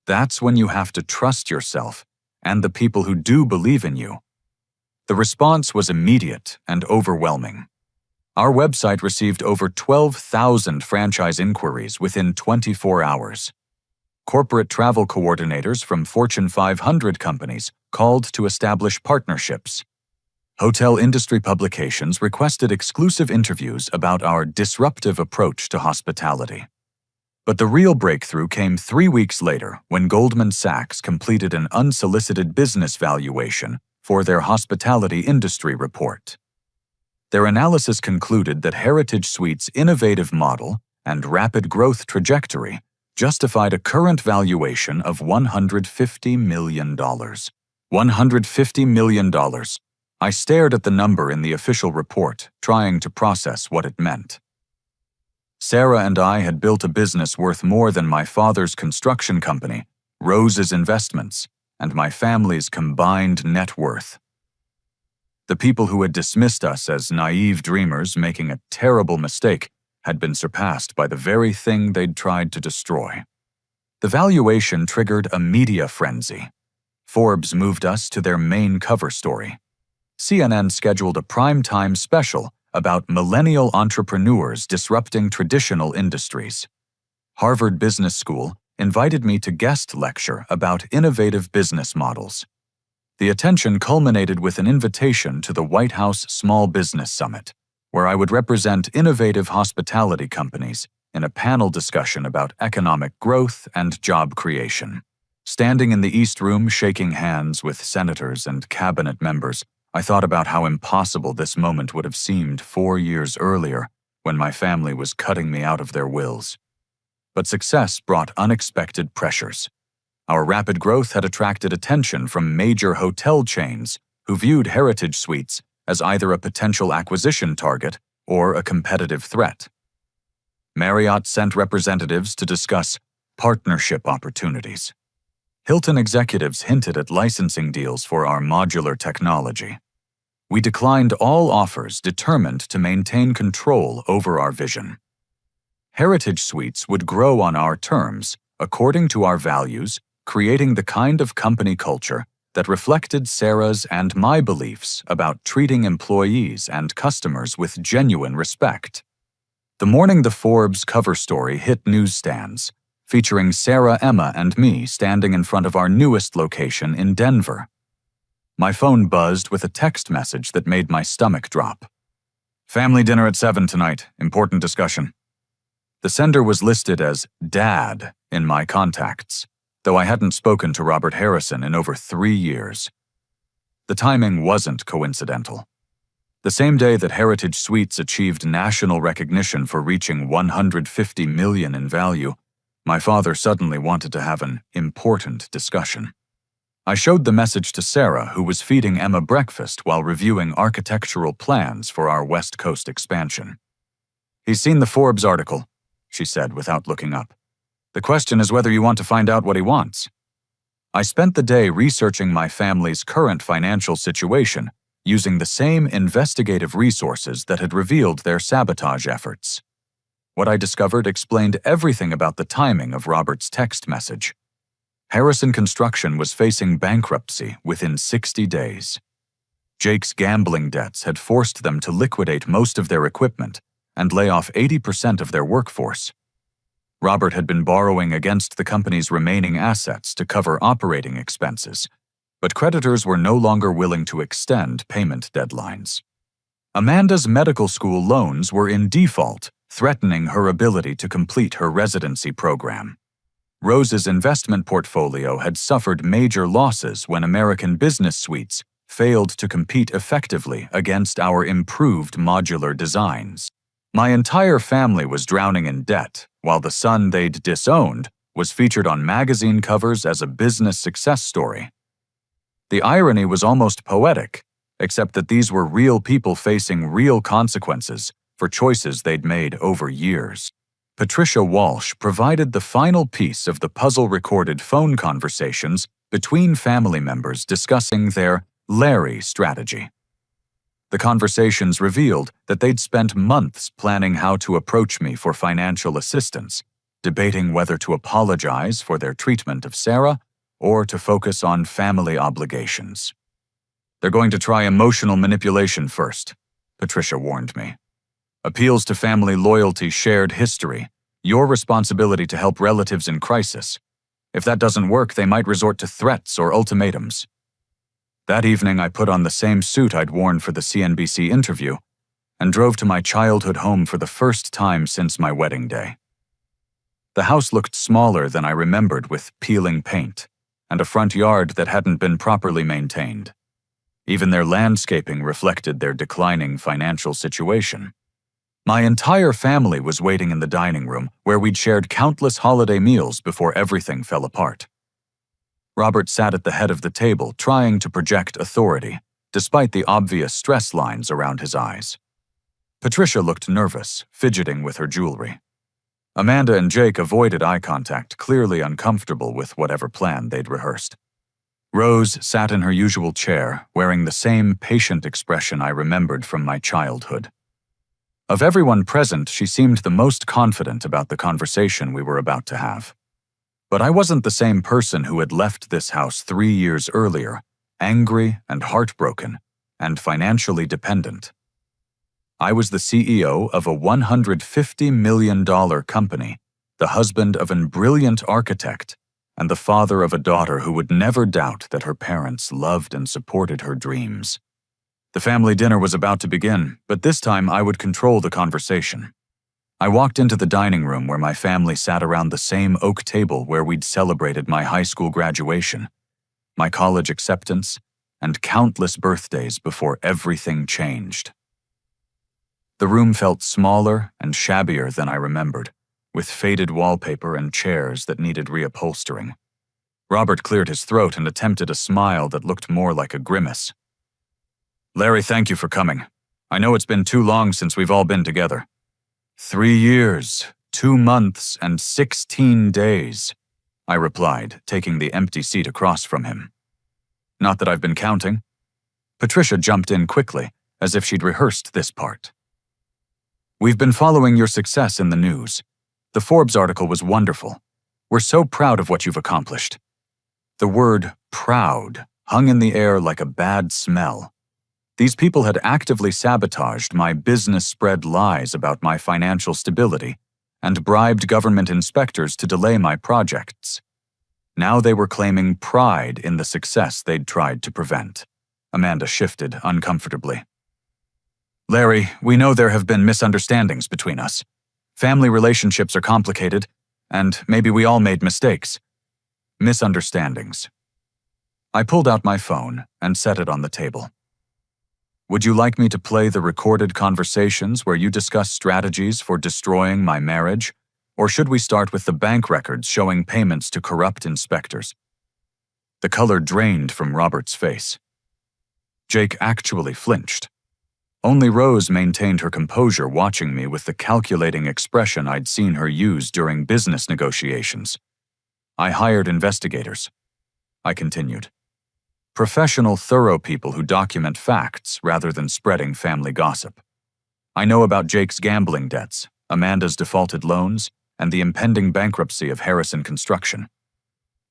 S1: "That's when you have to trust yourself and the people who do believe in you." The response was immediate and overwhelming. Our website received over 12,000 franchise inquiries within 24 hours. Corporate travel coordinators from Fortune 500 companies called to establish partnerships. Hotel industry publications requested exclusive interviews about our disruptive approach to hospitality. But the real breakthrough came 3 weeks later when Goldman Sachs completed an unsolicited business valuation for their hospitality industry report. Their analysis concluded that Heritage Suites' innovative model and rapid growth trajectory justified a current valuation of $150 million. $150 million. I stared at the number in the official report, trying to process what it meant. Sarah and I had built a business worth more than my father's construction company, Rose's Investments, and my family's combined net worth. The people who had dismissed us as naive dreamers making a terrible mistake had been surpassed by the very thing they'd tried to destroy. The valuation triggered a media frenzy. Forbes moved us to their main cover story. CNN scheduled a prime-time special about millennial entrepreneurs disrupting traditional industries. Harvard Business School invited me to guest lecture about innovative business models. The attention culminated with an invitation to the White House Small Business Summit, where I would represent innovative hospitality companies in a panel discussion about economic growth and job creation. Standing in the East Room shaking hands with senators and cabinet members, I thought about how impossible this moment would have seemed 4 years earlier when my family was cutting me out of their wills. But success brought unexpected pressures. Our rapid growth had attracted attention from major hotel chains who viewed Heritage Suites as either a potential acquisition target or a competitive threat. Marriott sent representatives to discuss partnership opportunities. Hilton executives hinted at licensing deals for our modular technology. We declined all offers determined to maintain control over our vision. Heritage Suites would grow on our terms, according to our values, creating the kind of company culture that reflected Sarah's and my beliefs about treating employees and customers with genuine respect. The morning the Forbes cover story hit newsstands, featuring Sarah, Emma, and me standing in front of our newest location in Denver. My phone buzzed with a text message that made my stomach drop. "Family dinner at 7 tonight. Important discussion." The sender was listed as Dad in my contacts, though I hadn't spoken to Robert Harrison in over 3 years. The timing wasn't coincidental. The same day that Heritage Suites achieved national recognition for reaching $150 million in value, my father suddenly wanted to have an important discussion. I showed the message to Sarah, who was feeding Emma breakfast while reviewing architectural plans for our West Coast expansion. "He's seen the Forbes article," she said without looking up. "The question is whether you want to find out what he wants." I spent the day researching my family's current financial situation, using the same investigative resources that had revealed their sabotage efforts. What I discovered explained everything about the timing of Robert's text message. Harrison Construction was facing bankruptcy within 60 days. Jake's gambling debts had forced them to liquidate most of their equipment and lay off 80% of their workforce. Robert had been borrowing against the company's remaining assets to cover operating expenses, but creditors were no longer willing to extend payment deadlines. Amanda's medical school loans were in default, threatening her ability to complete her residency program. Rose's investment portfolio had suffered major losses when American Business Suites failed to compete effectively against our improved modular designs. My entire family was drowning in debt, while the son they'd disowned was featured on magazine covers as a business success story. The irony was almost poetic, except that these were real people facing real consequences for choices they'd made over years. Patricia Walsh provided the final piece of the puzzle-recorded phone conversations between family members discussing their Larry strategy. The conversations revealed that they'd spent months planning how to approach me for financial assistance, debating whether to apologize for their treatment of Sarah or to focus on family obligations. "They're going to try emotional manipulation first," Patricia warned me. "Appeals to family loyalty, shared history, your responsibility to help relatives in crisis. If that doesn't work, they might resort to threats or ultimatums." That evening, I put on the same suit I'd worn for the CNBC interview and drove to my childhood home for the first time since my wedding day. The house looked smaller than I remembered, with peeling paint and a front yard that hadn't been properly maintained. Even their landscaping reflected their declining financial situation. My entire family was waiting in the dining room, where we'd shared countless holiday meals before everything fell apart. Robert sat at the head of the table, trying to project authority, despite the obvious stress lines around his eyes. Patricia looked nervous, fidgeting with her jewelry. Amanda and Jake avoided eye contact, clearly uncomfortable with whatever plan they'd rehearsed. Rose sat in her usual chair, wearing the same patient expression I remembered from my childhood. Of everyone present, she seemed the most confident about the conversation we were about to have. But I wasn't the same person who had left this house 3 years earlier, angry and heartbroken, and financially dependent. I was the CEO of a $150 million company, the husband of a brilliant architect, and the father of a daughter who would never doubt that her parents loved and supported her dreams. The family dinner was about to begin, but this time I would control the conversation. I walked into the dining room where my family sat around the same oak table where we'd celebrated my high school graduation, my college acceptance, and countless birthdays before everything changed. The room felt smaller and shabbier than I remembered, with faded wallpaper and chairs that needed reupholstering. Robert cleared his throat and attempted a smile that looked more like a grimace. "Larry, thank you for coming. I know it's been too long since we've all been together. 3 years, 2 months, and 16 days, I replied, taking the empty seat across from him. "Not that I've been counting." Patricia jumped in quickly, as if she'd rehearsed this part. "We've been following your success in the news. The Forbes article was wonderful. We're so proud of what you've accomplished." The word proud hung in the air like a bad smell. These people had actively sabotaged my business-spread lies about my financial stability and bribed government inspectors to delay my projects. Now they were claiming pride in the success they'd tried to prevent. Amanda shifted uncomfortably. "Larry, we know there have been misunderstandings between us. Family relationships are complicated, and maybe we all made mistakes." Misunderstandings. I pulled out my phone and set it on the table. "Would you like me to play the recorded conversations where you discuss strategies for destroying my marriage, or should we start with the bank records showing payments to corrupt inspectors?" The color drained from Robert's face. Jake actually flinched. Only Rose maintained her composure, watching me with the calculating expression I'd seen her use during business negotiations. "I hired investigators," I continued. "Professional, thorough people who document facts rather than spreading family gossip. I know about Jake's gambling debts, Amanda's defaulted loans, and the impending bankruptcy of Harrison Construction.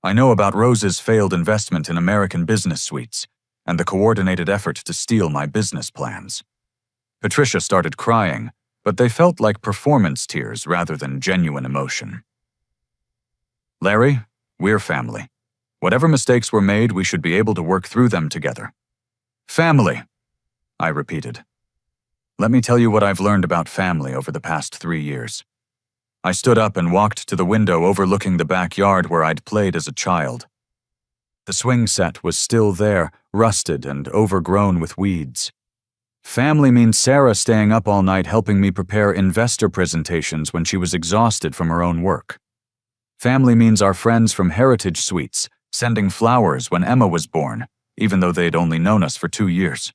S1: I know about Rose's failed investment in American Business Suites and the coordinated effort to steal my business plans." Patricia started crying, but they felt like performance tears rather than genuine emotion. "Larry, we're family. Whatever mistakes were made, we should be able to work through them together." "Family," I repeated. "Let me tell you what I've learned about family over the past 3 years." I stood up and walked to the window overlooking the backyard where I'd played as a child. The swing set was still there, rusted and overgrown with weeds. Family means Sarah staying up all night helping me prepare investor presentations when she was exhausted from her own work. Family means our friends from Heritage Suites sending flowers when Emma was born, even though they'd only known us for 2 years.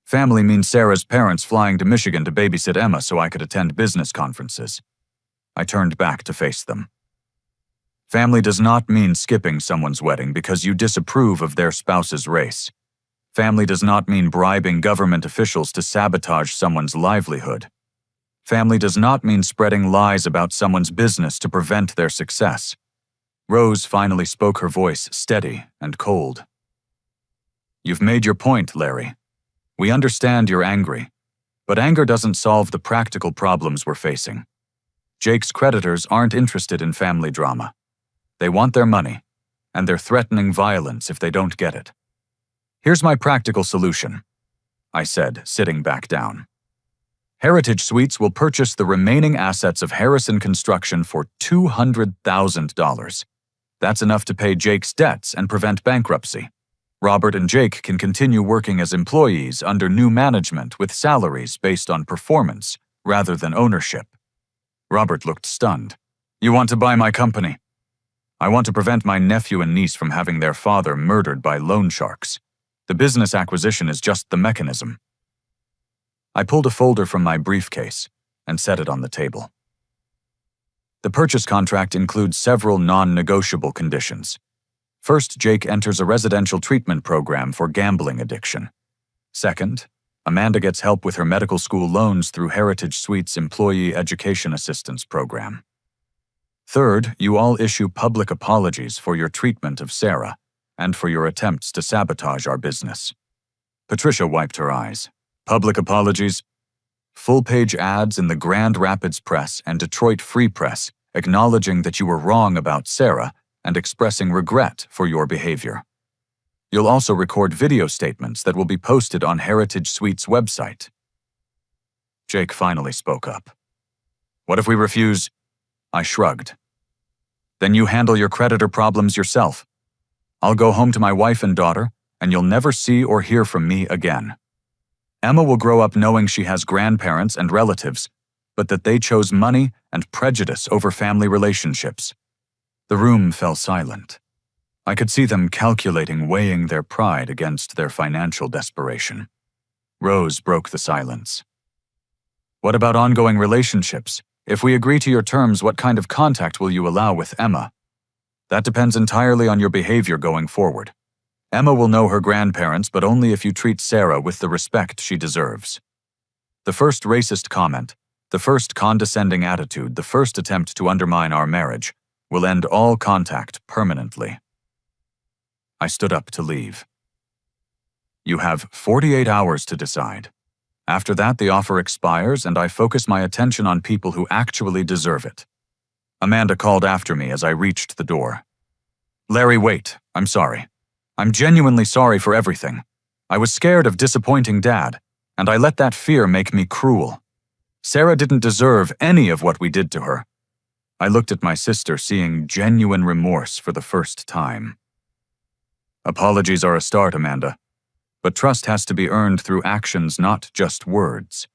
S1: Family means Sarah's parents flying to Michigan to babysit Emma so I could attend business conferences. I turned back to face them. Family does not mean skipping someone's wedding because you disapprove of their spouse's race. Family does not mean bribing government officials to sabotage someone's livelihood. Family does not mean spreading lies about someone's business to prevent their success. Rose finally spoke, her voice steady and cold. You've made your point, Larry. We understand you're angry, but anger doesn't solve the practical problems we're facing. Jake's creditors aren't interested in family drama. They want their money, and they're threatening violence if they don't get it. Here's my practical solution, I said, sitting back down. Heritage Suites will purchase the remaining assets of Harrison Construction for $200,000. That's enough to pay Jake's debts and prevent bankruptcy. Robert and Jake can continue working as employees under new management with salaries based on performance rather than ownership. Robert looked stunned. You want to buy my company? I want to prevent my nephew and niece from having their father murdered by loan sharks. The business acquisition is just the mechanism. I pulled a folder from my briefcase and set it on the table. The purchase contract includes several non-negotiable conditions. First, Jake enters a residential treatment program for gambling addiction. Second, Amanda gets help with her medical school loans through Heritage Suites' Employee Education Assistance Program. Third, you all issue public apologies for your treatment of Sarah and for your attempts to sabotage our business. Patricia wiped her eyes. Public apologies? Full-page ads in the Grand Rapids Press and Detroit Free Press acknowledging that you were wrong about Sarah and expressing regret for your behavior. You'll also record video statements that will be posted on Heritage Suites' website. Jake finally spoke up. What if we refuse? I shrugged. Then you handle your creditor problems yourself. I'll go home to my wife and daughter, and you'll never see or hear from me again. Emma will grow up knowing she has grandparents and relatives, but that they chose money and prejudice over family relationships. The room fell silent. I could see them calculating, weighing their pride against their financial desperation. Rose broke the silence. What about ongoing relationships? If we agree to your terms, what kind of contact will you allow with Emma? That depends entirely on your behavior going forward. Emma will know her grandparents, but only if you treat Sarah with the respect she deserves. The first racist comment, the first condescending attitude, the first attempt to undermine our marriage will end all contact permanently. I stood up to leave. You have 48 hours to decide. After that, the offer expires and I focus my attention on people who actually deserve it. Amanda called after me as I reached the door. Larry, wait. I'm sorry. I'm genuinely sorry for everything. I was scared of disappointing Dad, and I let that fear make me cruel. Sarah didn't deserve any of what we did to her. I looked at my sister, seeing genuine remorse for the first time. Apologies are a start, Amanda. But trust has to be earned through actions, not just words.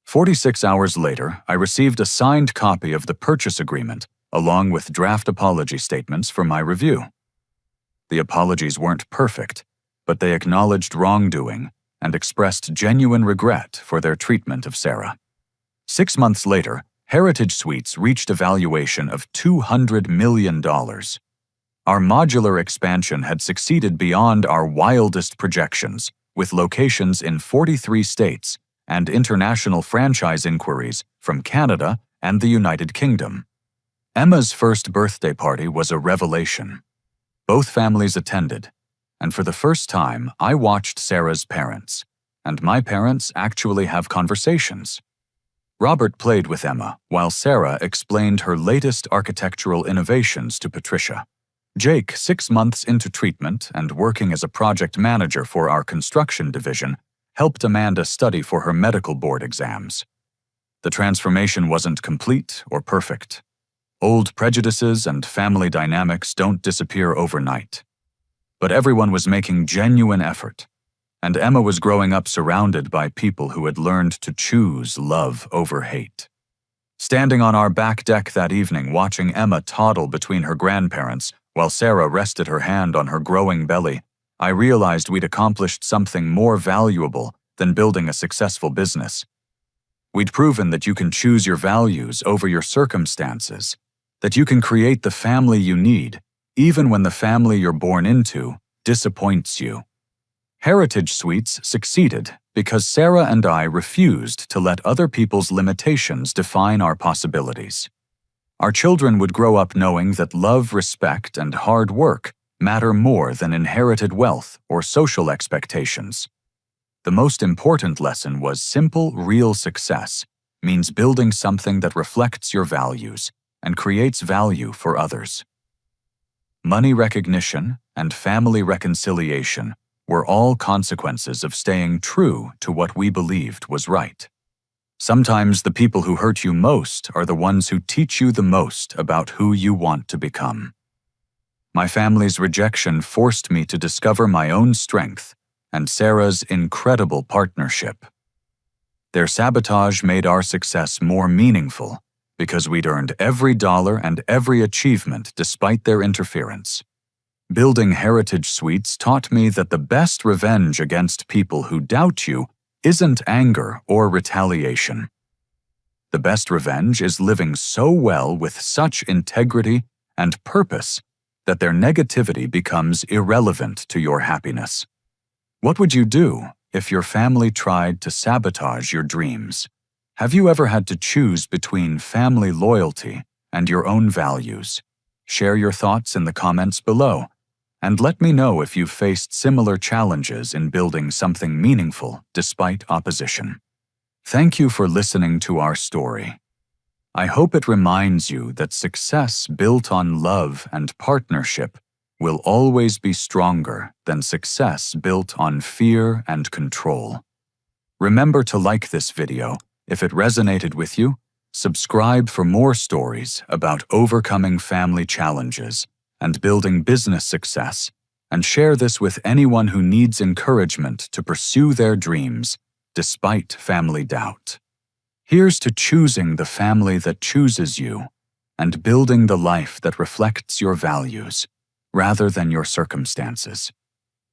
S1: 46 hours later, I received a signed copy of the purchase agreement, along with draft apology statements for my review. The apologies weren't perfect, but they acknowledged wrongdoing and expressed genuine regret for their treatment of Sarah. 6 months later, Heritage Suites reached a valuation of $200 million. Our modular expansion had succeeded beyond our wildest projections, with locations in 43 states and international franchise inquiries from Canada and the United Kingdom. Emma's first birthday party was a revelation. Both families attended, and for the first time, I watched Sarah's parents, and my parents actually have conversations. Robert played with Emma, while Sarah explained her latest architectural innovations to Patricia. Jake, 6 months into treatment and working as a project manager for our construction division, helped Amanda study for her medical board exams. The transformation wasn't complete or perfect. Old prejudices and family dynamics don't disappear overnight. But everyone was making genuine effort, and Emma was growing up surrounded by people who had learned to choose love over hate. Standing on our back deck that evening, watching Emma toddle between her grandparents while Sarah rested her hand on her growing belly, I realized we'd accomplished something more valuable than building a successful business. We'd proven that you can choose your values over your circumstances, that you can create the family you need, even when the family you're born into disappoints you. Heritage Suites succeeded because Sarah and I refused to let other people's limitations define our possibilities. Our children would grow up knowing that love, respect, and hard work matter more than inherited wealth or social expectations. The most important lesson was simple, real success means building something that reflects your values and creates value for others. Money recognition and family reconciliation were all consequences of staying true to what we believed was right. Sometimes the people who hurt you most are the ones who teach you the most about who you want to become. My family's rejection forced me to discover my own strength and Sarah's incredible partnership. Their sabotage made our success more meaningful because we'd earned every dollar and every achievement despite their interference. Building Heritage Suites taught me that the best revenge against people who doubt you isn't anger or retaliation. The best revenge is living so well with such integrity and purpose that their negativity becomes irrelevant to your happiness. What would you do if your family tried to sabotage your dreams? Have you ever had to choose between family loyalty and your own values? Share your thoughts in the comments below, and let me know if you've faced similar challenges in building something meaningful despite opposition. Thank you for listening to our story. I hope it reminds you that success built on love and partnership will always be stronger than success built on fear and control. Remember to like this video if it resonated with you, subscribe for more stories about overcoming family challenges and building business success, and share this with anyone who needs encouragement to pursue their dreams despite family doubt. Here's to choosing the family that chooses you and building the life that reflects your values rather than your circumstances.